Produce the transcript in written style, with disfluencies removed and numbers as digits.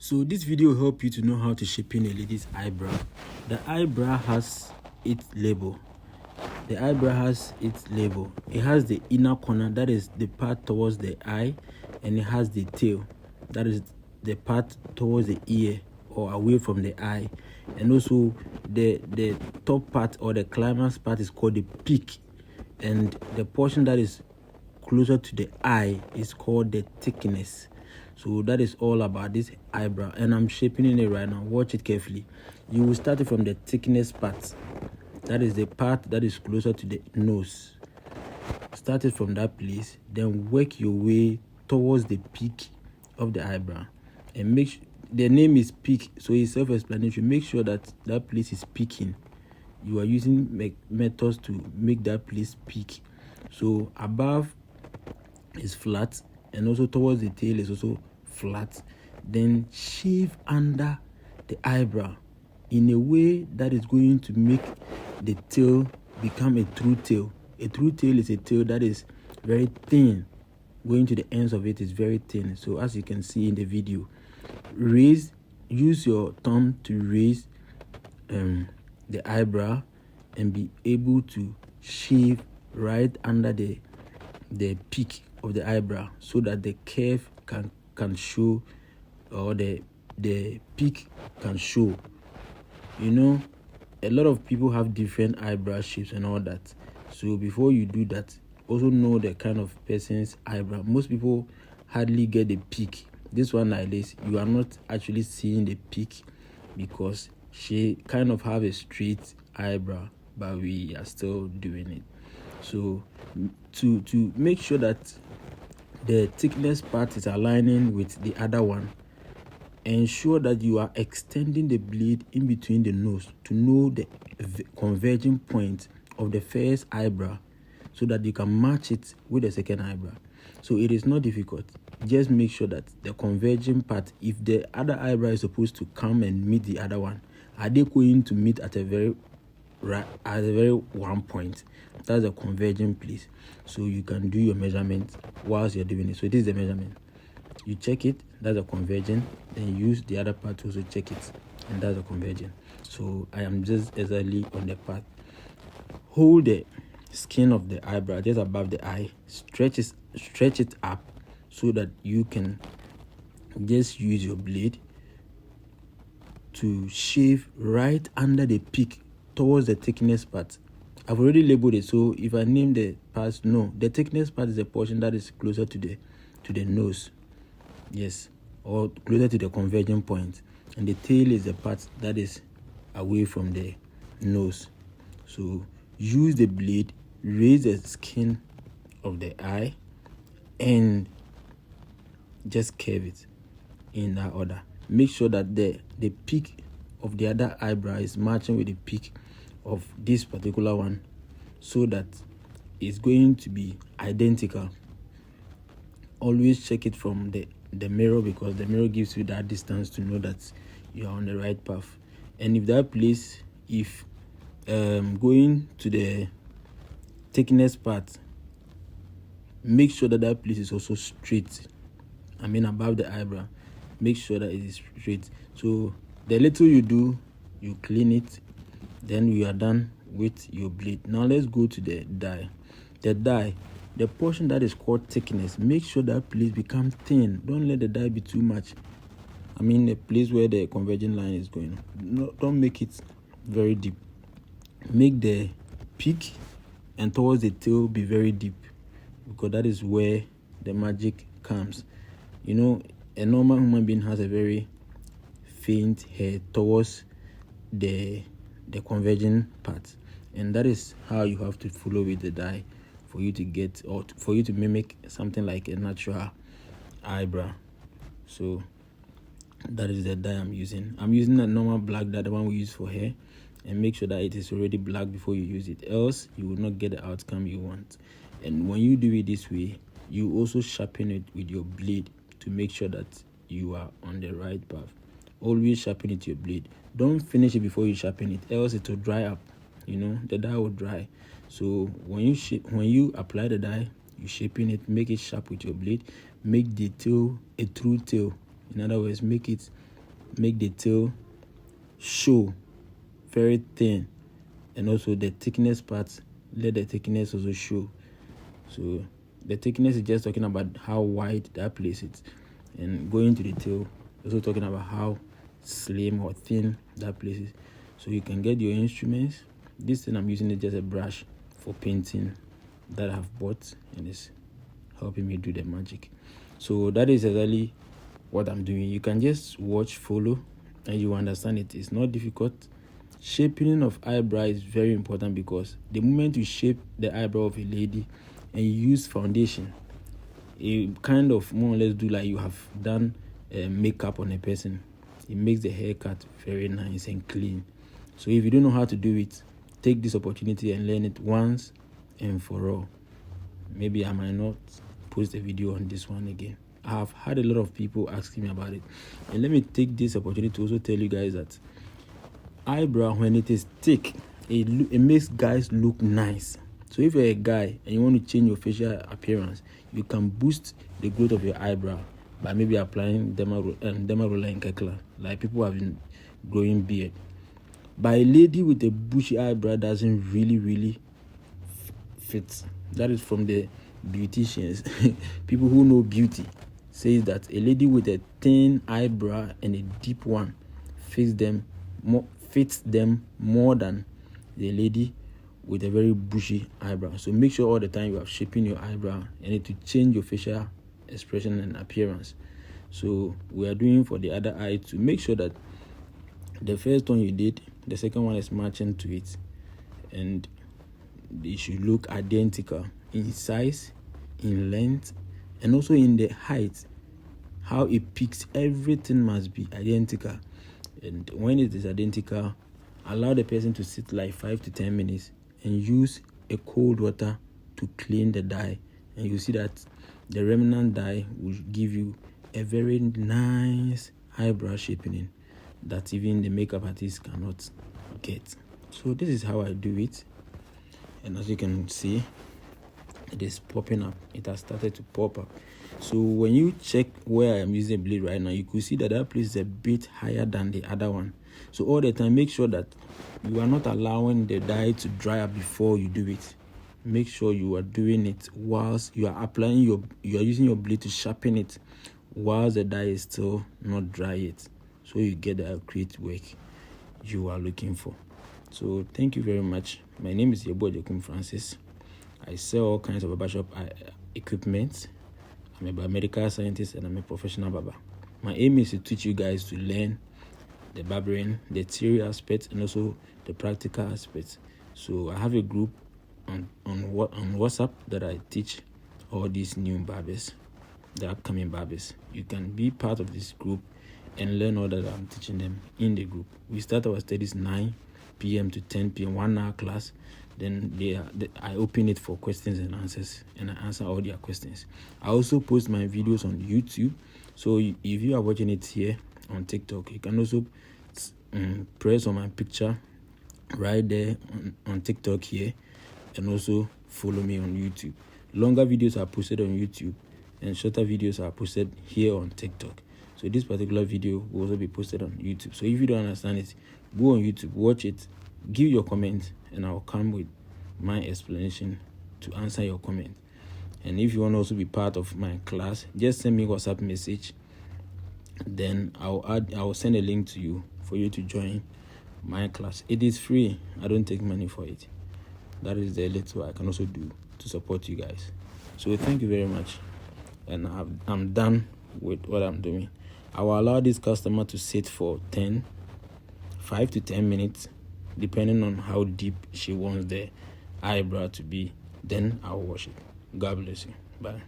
So this video will help you to know how to shape in a lady's eyebrow. The eyebrow has its label. The eyebrow has its label. It has the inner corner, that is the part towards the eye, and it has the tail, that is the part towards the ear or away from the eye. And also the top part or the climax part is called the peak, and the portion that is closer to the eye is called the thickness. So that is all about this eyebrow, and I'm shaping it right now. Watch it carefully. You will start it from the thickness part, that is the part that is closer to the nose. Start it from that place, then work your way towards the peak of the eyebrow, and the name is peak, so it's self-explanatory. Make sure that that place is peaking. You are using methods to make that place peak. So above is flat, and also towards the tail is also flat. Then shave under the eyebrow in a way that is going to make the tail become a true tail. A true tail is a tail that is very thin. Going to the ends of it is very thin. So as you can see in the video, use your thumb to raise the eyebrow and be able to shave right under the peak of the eyebrow, so that the curve can show, or the peak can show. You know, a lot of people have different eyebrow shapes and all that. So before you do that, also know the kind of person's eyebrow. Most people hardly get the peak. This one like this, you are not actually seeing the peak because she kind of have a straight eyebrow, but we are still doing it. So to make sure that the thickness part is aligning with the other one, ensure that you are extending the blade in between the nose to know the converging point of the first eyebrow, so that you can match it with the second eyebrow. So it is not difficult. Just make sure that the converging part, if the other eyebrow is supposed to come and meet the other one, are they going to meet at a very one point? That's a converging place. So you can do your measurement whilst you're doing it. So this is the measurement. You check it, that's a converging, then use the other part to also check it, and that's a converging. So I am just exactly on the part. Hold the skin of the eyebrow just above the eye, stretch it up, so that you can just use your blade to shave right under the peak towards the thickness part. I've already labeled it, so if I name the parts, no, the thickness part is the portion that is closer to the nose, yes, or closer to the converging point, and the tail is the part that is away from the nose. So use the blade, raise the skin of the eye, and just curve it in that order. Make sure that the peak of the other eyebrow is matching with the peak of this particular one, so that it's going to be identical. Always check it from the mirror, because the mirror gives you that distance to know that you are on the right path. And if that place, if going to the thickness part, make sure that that place is also straight. I mean above the eyebrow, make sure that it is straight. So the little you do, you clean it, then you are done with your blade. Now let's go to the dye. The portion that is called thickness, make sure that place becomes thin. Don't let the dye be too much. I mean the place where the converging line is going. No, don't make it very deep. Make the peak and towards the tail be very deep, because that is where the magic comes. You know, a normal human being has a very faint hair towards the converging part, and that is how you have to follow with the dye for you to get, or for you to mimic something like a natural eyebrow. So that is the dye I'm using. I'm using a normal black dye, the one we use for hair, and make sure that it is already black before you use it, else you will not get the outcome you want. And when you do it this way, you also sharpen it with your blade to make sure that you are on the right path. Always sharpen it with your blade. Don't finish it before you sharpen it, else it will dry up. You know, the dye will dry. So when you apply the dye, you sharpen it, make it sharp with your blade, make the tail a true tail, In other words, make the tail show very thin, and also the thickness part, let the thickness also show. So the thickness is just talking about how wide that place is, and going to the tail, also talking about how slim or thin that place is. So you can get your instruments. This thing I'm using is just a brush for painting that I've bought, and it's helping me do the magic. So that is exactly what I'm doing. You can just watch, follow, and you understand it. It's not difficult. Shaping of eyebrow is very important, because the moment you shape the eyebrow of a lady and you use foundation, it kind of more or less do like you have done makeup on a person. It makes the haircut very nice and clean. So if you don't know how to do it, take this opportunity and learn it once and for all. Maybe I might not post a video on this one again. I have had a lot of people asking me about it, and let me take this opportunity to also tell you guys that eyebrow, when it is thick, it makes guys look nice. So if you're a guy and you want to change your facial appearance, you can boost the growth of your eyebrow by maybe applying derma roller and kekla, like people who have been growing beard. But a lady with a bushy eyebrow doesn't really fit. That is from the beauticians. People who know beauty says that a lady with a thin eyebrow and a deep one fits them more than the lady with a very bushy eyebrow. So make sure all the time you are shaping your eyebrow and it to change your facial expression and appearance. So we are doing for the other eye to make sure that the first one you did, the second one is matching to it, and they should look identical in size, in length, and also in the height. How it peaks, everything must be identical. And when it is identical, allow the person to sit like 5 to 10 minutes and use a cold water to clean the dye, and you see that the remnant dye will give you a very nice eyebrow shaping that even the makeup artist cannot get. So this is how I do it, and as you can see, it is popping up. It has started to pop up. So when you check where I am using a blade right now, you could see that that place is a bit higher than the other one. So all the time, make sure that you are not allowing the dye to dry up before you do it. Make sure you are doing it whilst you are applying you are using your blade to sharpen it whilst the dye is still not dry yet, so you get the accurate work you are looking for. So thank you very much. My name is Yebo Jokum Francis. I sell all kinds of barbershop equipment. I'm a biomedical scientist and I'm a professional barber. My aim is to teach you guys to learn the barbering, the theory aspect, and also the practical aspects. So I have a group on WhatsApp that I teach all these new barbers, the upcoming barbers. You can be part of this group and learn all that I'm teaching them in the group. We start our studies 9 p.m. to 10 p.m., 1 hour class. Then I open it for questions and answers, and I answer all their questions. I also post my videos on YouTube. So if you are watching it here on TikTok, you can also press on my picture right there on TikTok here, and also follow me on YouTube. Longer videos are posted on YouTube, and shorter videos are posted here on TikTok. So this particular video will also be posted on YouTube. So if you don't understand it, go on YouTube, watch it, give your comment, and I'll come with my explanation to answer your comment. And if you want to also be part of my class, just send me a WhatsApp message. Then I'll send a link to you for you to join my class. It is free. I don't take money for it. That is the little I can also do to support you guys. So thank you very much. And I'm done with what I'm doing. I will allow this customer to sit for 5 to 10 minutes, depending on how deep she wants the eyebrow to be. Then I'll wash it. God bless you. Bye.